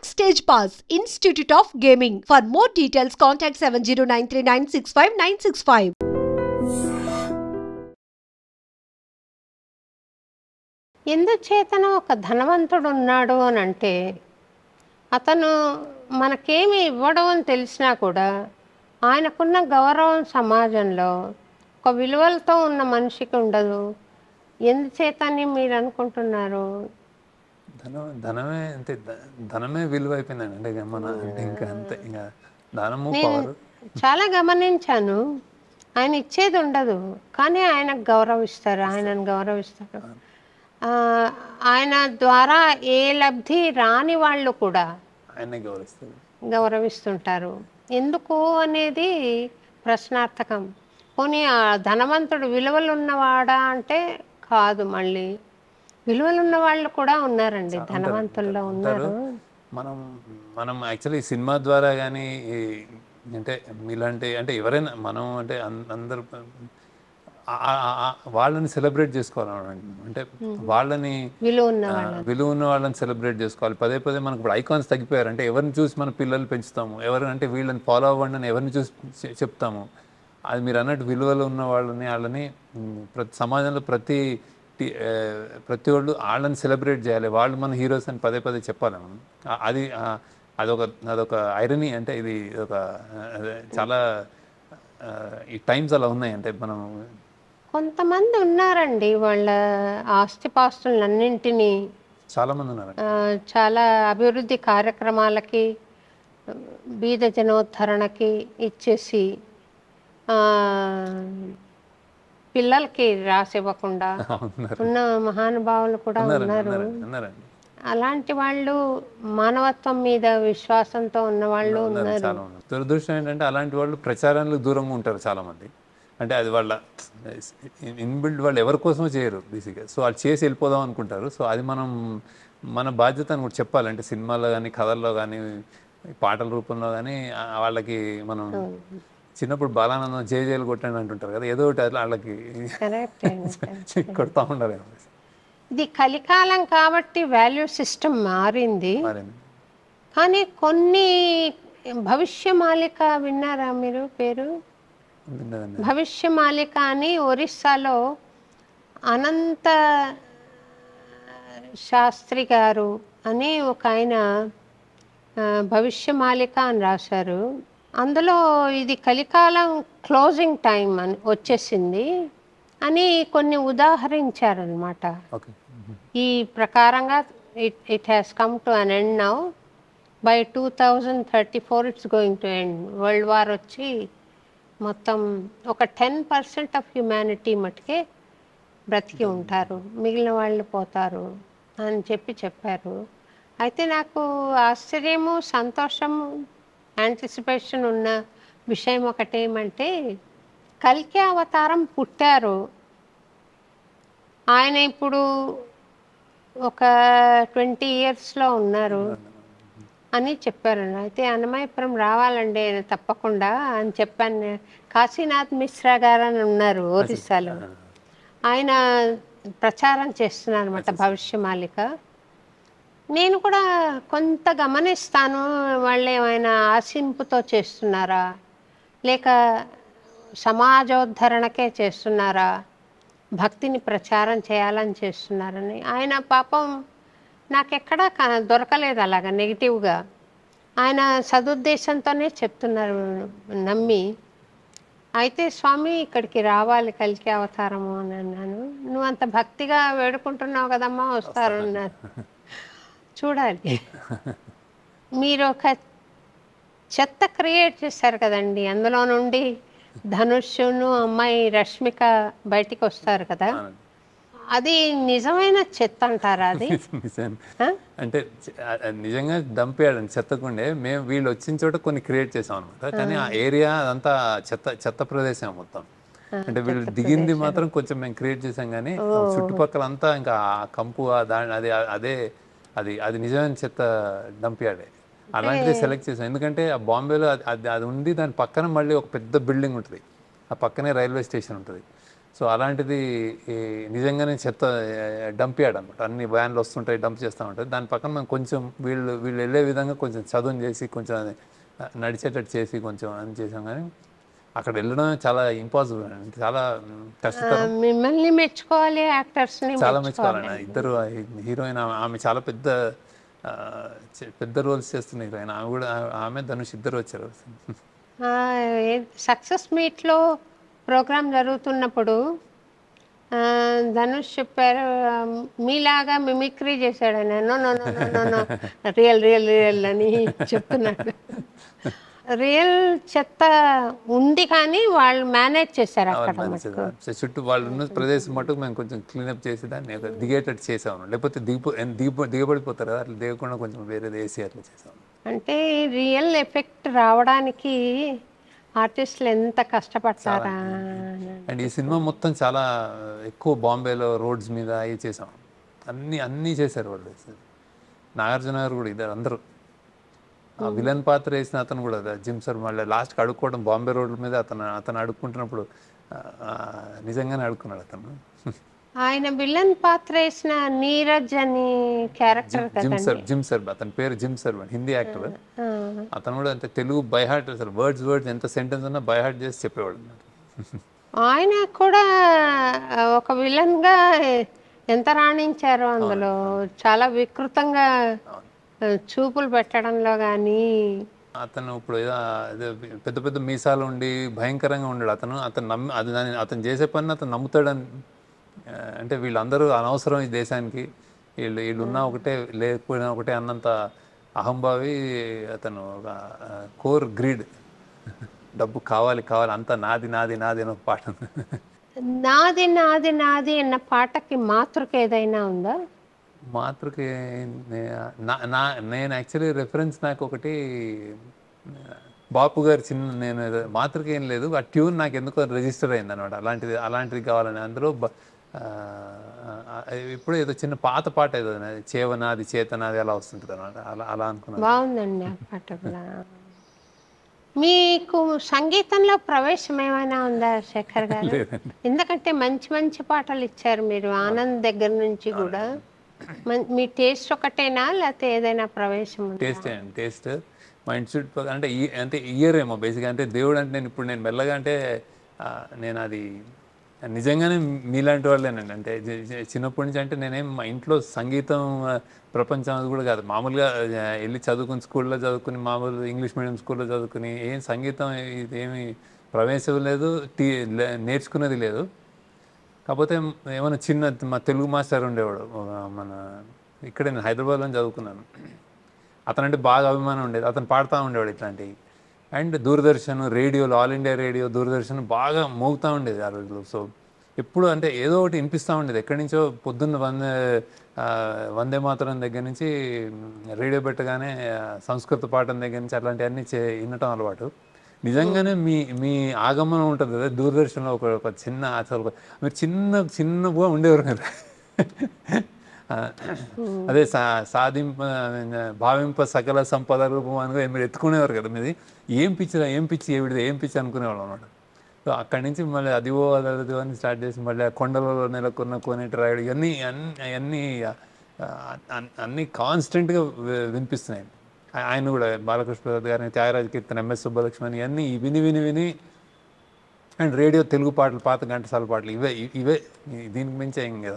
Backstage Pass, Institute of Gaming. For more details, contact 7093965965965. ఎందుచేతనో ఒక ధనవంతుడు ఉన్నాడు అని అంటే అతను మనకేమి ఇవ్వడం అని తెలిసినా కూడా ఆయనకున్న గౌరవం సమాజంలో ఒక విలువలతో ఉన్న మనిషికి ఉండదు. ఎందుచేతని మీరు అనుకుంటున్నారు? ధనమే అంటే ధనమే విలువ అయిపోయిందండి. అంటే మన అంటే ఇంకా అంతే, ఇంకా ధనము నేను పవర్. చాలా గమనించాను. ఆయన ఇచ్చేది ఉండదు, కానీ ఆయనకు గౌరవిస్తారు, ఆయనను గౌరవిస్తారు. ఆయన ద్వారా ఏ లబ్ధి రాని వాళ్ళు కూడా ఆయనే గౌరవిస్తారు, గౌరవిస్తుంటారు. ఎందుకు అనేది ప్రశ్నార్థకం. పోనీ ఆ ధనవంతుడు విలువలు ఉన్నవాడా అంటే కాదు. మళ్ళీ విలువలు ఉన్న వాళ్ళు కూడా ఉన్నారండి, ధనవంతుల్లో ఉన్నారు. మనం మనం యాక్చువల్లీ సినిమా ద్వారా కానీ అంటే మీలాంటి అంటే ఎవరైనా మనం అంటే అందరు వాళ్ళని సెలబ్రేట్ చేసుకోవాలన్నమాట. అంటే వాళ్ళని విలువ ఉన్న వాళ్ళని సెలబ్రేట్ చేసుకోవాలి. పదే పదే మనకు ఇప్పుడు ఐకాన్స్ తగ్గిపోయారు. అంటే ఎవరిని చూసి మన పిల్లలు పెంచుతాము, ఎవరు అంటే వీళ్ళని ఫాలో అవ్వండి అని ఎవరిని చూసి చెప్తాము. అది మీరు అన్నట్టు విలువలు ఉన్న వాళ్ళని సమాజంలో ప్రతి వాళ్ళు వాళ్ళని సెలబ్రేట్ చేయాలి. వాళ్ళు మన హీరోస్ అని పదే పదే చెప్పాలి మనం. అది అదొక ఐరనీ. అంటే ఇది ఒక చాలా ఈ టైమ్స్ అలా ఉన్నాయి. అంటే మనం కొంతమంది ఉన్నారండి, వాళ్ళ ఆస్తిపాస్తులన్నింటినీ చాలామంది ఉన్నారు, చాలా అభివృద్ధి కార్యక్రమాలకి, బీద జనోద్ధరణకి ఇచ్చేసి పిల్లలకి రాసివ్వకుండా ఉన్న మహానుభావులు కూడా ఉన్నారు. అలాంటి వాళ్ళు మానవత్వం మీద విశ్వాసంతో ఉన్న వాళ్ళు ఉన్నారు. దురదృష్టం ఏంటంటే అలాంటి వాళ్ళు ప్రచారాలకు దూరంగా ఉంటారు చాలామంది. అంటే అది వాళ్ళ ఇన్బిల్డ్, వాళ్ళు ఎవరి కోసమో చేయరు బేసిక్గా. సో వాళ్ళు చేసి వెళ్ళిపోదాం అనుకుంటారు. సో అది మన బాధ్యత అని కూడా చెప్పాలి. అంటే సినిమాలో కానీ, కథల్లో కానీ, పాటల రూపంలో కానీ వాళ్ళకి మనం చిన్నప్పుడు బాలానందం జేజేలు కొట్టండి అంటుంటారు కదా, ఏదో ఒకటి అట్లా వాళ్ళకి కొడతా ఉండాలి. ఇది కలికాలం కాబట్టి వాల్యూ సిస్టమ్ మారింది. కానీ కొన్ని భవిష్యమాలిక విన్నారా మీరు పేరు? భవిష్యమాలిక అని ఒరిస్సాలో అనంత శాస్త్రి గారు అని ఒక ఆయన భవిష్యమాలిక అని రాశారు. అందులో ఇది కలికాలం క్లోజింగ్ టైం అని వచ్చేసింది అని కొన్ని ఉదాహరించారనమాట. ఈ ప్రకారంగా it has come to an end now. By 2034 it's going to end. World war వచ్చి మొత్తం ఒక 10% ఆఫ్ హ్యుమానిటీ మటుకే బ్రతికి ఉంటారు, మిగిలిన వాళ్ళు పోతారు అని చెప్పారు. అయితే నాకు ఆశ్చర్యము, సంతోషము, యాంటిసిపేషన్ ఉన్న విషయం ఒకటేమంటే, కల్కి అవతారం పుట్టారు. ఆయన ఇప్పుడు ఒక 20 ఇయర్స్లో ఉన్నారు అని చెప్పారు. అయితే అన్నమయ్యపురం రావాలండి తప్పకుండా అని చెప్పాను. కాశీనాథ్ మిశ్రా గారు అని ఉన్నారు ఒరిస్సాలో, ఆయన ప్రచారం చేస్తున్నారు అన్నమాట భవిష్యమాలిక. నేను కూడా కొంత గమనిస్తాను, వాళ్ళు ఏమైనా ఆశింపుతో చేస్తున్నారా లేక సమాజోద్ధరణకే చేస్తున్నారా, భక్తిని ప్రచారం చేయాలని చేస్తున్నారని. ఆయన పాపం నాకెక్కడా దొరకలేదు అలాగా నెగిటివ్గా. ఆయన సదుద్దేశంతోనే చెప్తున్నారు నమ్మి. అయితే స్వామి ఇక్కడికి రావాలి కల్కి అవతారము అని అన్నాను. నువ్వు అంత భక్తిగా వేడుకుంటున్నావు కదమ్మా, వస్తారు అన్నారు. చూడాలి. మీరు ఒక చెత్త క్రియేట్ చేశారు కదండి, అందులో నుండి ధనుష్ను అమ్మాయి రష్మిక బయటికి వస్తారు కదా, అది నిజమైన చెత్త అంటారా? అది అంటే నిజంగా దంపేయాడండి చెత్తకుండే. మేము వీళ్ళు వచ్చిన చోట కొన్ని క్రియేట్ చేసాం అనమాట. కానీ ఆ ఏరియా అదంతా చెత్త ప్రదేశం మొత్తం. అంటే వీళ్ళు దిగింది మాత్రం కొంచెం మేము క్రియేట్ చేసాం, కానీ చుట్టుపక్కల అంతా ఇంకా ఆ కంపు అది నిజమైన చెత్త డంప్యాడే. అలాంటిది సెలెక్ట్ చేసాం. ఎందుకంటే ఆ బాంబేలో అది ఉంది, దాని పక్కన మళ్ళీ ఒక పెద్ద బిల్డింగ్ ఉంటుంది, ఆ పక్కనే రైల్వే స్టేషన్ ఉంటుంది. సో అలాంటిది నిజంగానే చెత్త డంప్ యార్డ్ అనమాట. అన్ని వ్యాన్లు వస్తుంటాయి, డంప్ చేస్తూ ఉంటాయి. దాని పక్కన మనం కొంచెం వీళ్ళు వెళ్ళే విధంగా కొంచెం చదువుని చేసి కొంచెం నడిచేటట్టు చేసి కొంచెం అని చేసాం. కానీ అక్కడ వెళ్ళడం చాలా ఇంపాసిబుల్ అండి, చాలా కష్టతరం. మిమ్మల్ని మెచ్చుకోవాలి, యాక్టర్స్ని చాలా మెచ్చుకోవాలండి. ఇద్దరు హీరోయిన్ ఆమె చాలా పెద్ద రోల్స్ చేస్తున్న హీరోయిన్. ఆమె కూడా, ఆమె ధనుష్ ఇద్దరు వచ్చారు. సక్సెస్ మీట్లో ప్రోగ్రామ్ జరుగుతున్నప్పుడు ధనుష్ చెప్పారు, మీలాగా మిమిక్రీ చేశాడు అని. No no no no no real real real అని చెప్తున్నాడు. రియల్ చెత్త ఉంది కానీ వాళ్ళు మేనేజ్ చేశారు అక్కడ. చుట్టూ వాళ్ళు ఉన్న ప్రదేశం మటుకు మేము కొంచెం క్లీనప్ చేసి దాన్ని దిగేటట్టు చేసాము. లేకపోతే దిగబడిపోతారు కదా, అట్లా దిగకుండా కొంచెం వేరేది వేసి అట్లా చేసాము. అంటే రియల్ ఎఫెక్ట్ రావడానికి ఆర్టిస్టులు ఎంత కష్టపడతారా. అండ్ ఈ సినిమా మొత్తం చాలా ఎక్కువ బాంబేలో రోడ్స్ మీద అవి చేసాం. అన్నీ చేశారు వాళ్ళు. నాగార్జున గారు కూడా ఇద్దరు అందరూ. ఆ విలన్ పాత్ర వేసిన అతను కూడా జిమ్ సర్ మళ్ళీ లాస్ట్కి అడుక్కోవడం బాంబే రోడ్ల మీద అతను అడుక్కుంటున్నప్పుడు నిజంగానే అడుక్కున్నాడు అతను. ఆయన విలన్ పాత్ర వేసిన నీరజ్ అని క్యారెక్టర్ జిమ్ సర్ అతని పేరు జిమ్ సర్, హిందీ యాక్టర్. అతను కూడా అంటే తెలుగు బై హార్ట్, అసలు వర్డ్స్ ఎంత సెంటెన్స్ ఉన్నా బై హార్ట్ చేసి చెప్పేవాడు. ఆయన కూడా ఒక విలన్ గా ఎంత రాణించారో అందులో. చాలా వికృతంగా చూపులు పెట్టడంలో కానీ. అతను ఇప్పుడు పెద్ద పెద్ద మీసాలు ఉండి భయంకరంగా ఉండాడు అతను చేసే పని అతను నమ్ముతాడని. అంటే వీళ్ళందరూ అనవసరం ఈ దేశానికి, వీళ్ళు ఉన్నా ఒకటే లేకపోయినా ఒకటే అన్నంత అహంభావి అతను. ఒక కోర్ గ్రీడ్, డబ్బు కావాలి అంతా నాది నాది నాది అని ఒక పాట. నాది నాది నాది అన్న పాటకి మాతృక ఏదైనా ఉందా? మాతృకి నేను యాక్చువల్లీ రెఫరెన్స్ నాకు ఒకటి బాపు గారు నేను మాతృక ఏం లేదు, ఆ ట్యూన్ నాకు ఎందుకో రిజిస్టర్ అయింది అనమాట. అలాంటిది కావాలని. అందులో ఇప్పుడు ఏదో చిన్న పాత పాట ఏదో చేవనాది చేతనాది అలా వస్తుంటుంది అనమాట. అలా అనుకున్నాను. బాగుందండి ఆ పాట కూడా. మీకు సంగీతంలో ప్రవేశం ఏమైనా ఉందా శేఖర్ గారు? ఎందుకంటే మంచి మంచి పాటలు ఇచ్చారు మీరు, ఆనంద్ దగ్గర నుంచి కూడా. మీ టేస్ట్ ఒకటేనా లేకపోతే ఏదైనా ప్రవేశం? టేస్ట్ మా ఇన్స్టిట్యూట్ అంటే ఇయర్ ఏమో బేసిక్గా. అంటే దేవుడు అంటే నేను మెల్లగా అంటే నేను అది నిజంగానే మీలాంటి వాళ్ళేనండి. అంటే చిన్నప్పటి నుంచి అంటే నేనేం మా ఇంట్లో సంగీతం ప్రపంచం అది కూడా కాదు. మామూలుగా వెళ్ళి చదువుకుని స్కూల్లో చదువుకుని, మామూలు ఇంగ్లీష్ మీడియం స్కూల్లో చదువుకుని, ఏం సంగీతం ఇదేమి ప్రవేశం లేదు, నేర్చుకునేది లేదు. కాకపోతే ఏమైనా మా తెలుగు మాస్టర్ ఉండేవాడు మన ఇక్కడే, నేను హైదరాబాద్లో చదువుకున్నాను. అతనంటే బాగా అభిమానం ఉండేది. అతను పాడుతూ ఉండేవాడు ఇట్లాంటివి. అండ్ దూరదర్శన్ రేడియోలో, ఆల్ ఇండియా రేడియో, దూరదర్శన్ బాగా మోగుతూ ఉండేది ఆ రోజుల్లో. సో ఎప్పుడు అంటే ఏదో ఒకటి వినిపిస్తూ ఉండేది. ఎక్కడి నుంచో పొద్దున్న వందే మాతరం దగ్గర నుంచి రేడియో పెట్టగానే సంస్కృత పాఠం దగ్గర నుంచి అట్లాంటివన్నీ వినటం అలవాటు. నిజంగానే మీ ఆగమనం ఉంటుంది కదా దూరదర్శన్లో. ఒక చిన్న అసలు మీరు చిన్నగా ఉండేవారు కదా. అదే భావింప సకల సంపద రూపం అని మీరు ఎత్తుకునేవారు కదా. మీది ఏం పిచ్చి ఏం పిచ్చి అనుకునేవాళ్ళం అన్నమాట. సో అక్కడి నుంచి మళ్ళీ అదివో అదివో అని స్టార్ట్ చేసి మళ్ళీ ఆ కొండలలో నెలకొన్న కోనేటి రాయుడు అన్నీ కాన్స్టెంట్గా వినిపిస్తున్నాయి. ఆయన కూడా బాలకృష్ణ ప్రసాద్ గారిని, త్యాగరాజ కీర్తన, ఎంఎస్ సుబ్బలక్ష్మి ఇవన్నీ విని అండ్ రేడియో తెలుగు పాటలు, పాత ఘంటసాల పాటలు, ఇవే దీనికి మించి ఏం కదా.